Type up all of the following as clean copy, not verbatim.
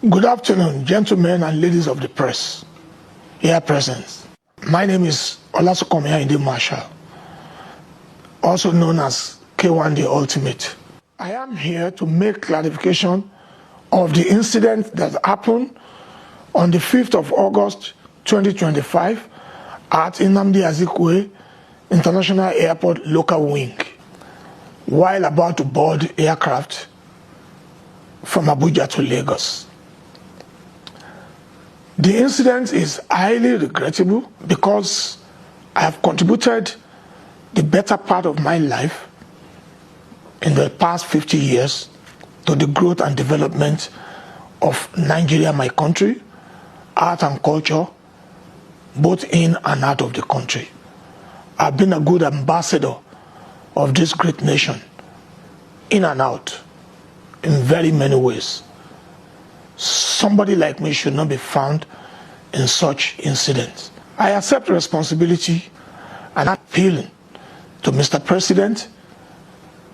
Good afternoon, gentlemen and ladies of the press here present. My name is Inde Marshall, also known as K1 the Ultimate. I am here to make clarification of the incident that happened on the 5th of August 2025 at Nnamdi Azikiwe International Airport local wing while about to board aircraft from Abuja to Lagos. The incident is highly regrettable because I have contributed the better part of my life in the past 50 years to the growth and development of Nigeria, my country, art and culture, both in and out of the country. I've been a good ambassador of this great nation, in and out, in very many ways. Somebody like me should not be found in such incidents. I accept responsibility and appealing to Mr. President,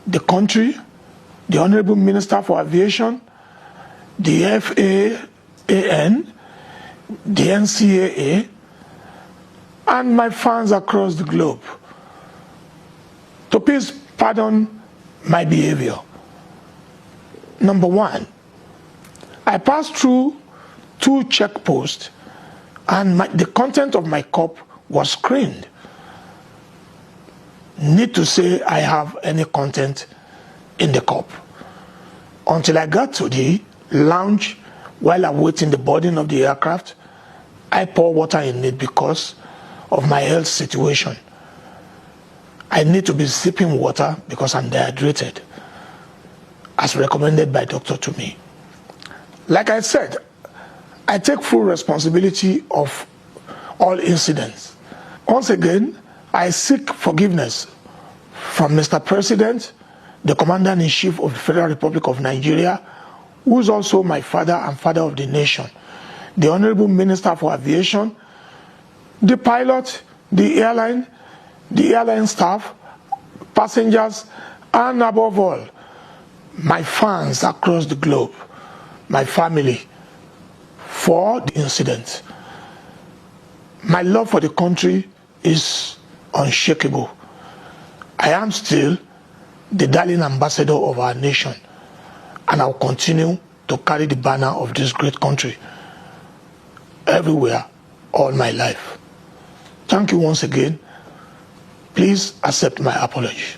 the country, the Honorable Minister for Aviation, the FAAN, the NCAA, and my fans across the globe to please pardon my behavior. Number one, I passed through 2 checkposts and the content of my cup was screened. Need to say I have any content in the cup. Until I got to the lounge while awaiting the boarding of the aircraft, I pour water in it because of my health situation. I need to be sipping water because I'm dehydrated, as recommended by doctor to me. Like I said, I take full responsibility of all incidents. Once again, I seek forgiveness from Mr. President, the Commander-in-Chief of the Federal Republic of Nigeria, who is also my father and father of the nation, the Honorable Minister for Aviation, the pilot, the airline staff, passengers, and above all, my fans across the globe, my family, for the incident. My love for the country is unshakable. I am still the darling ambassador of our nation, and I'll continue to carry the banner of this great country everywhere all my life. Thank you once again. Please accept my apology.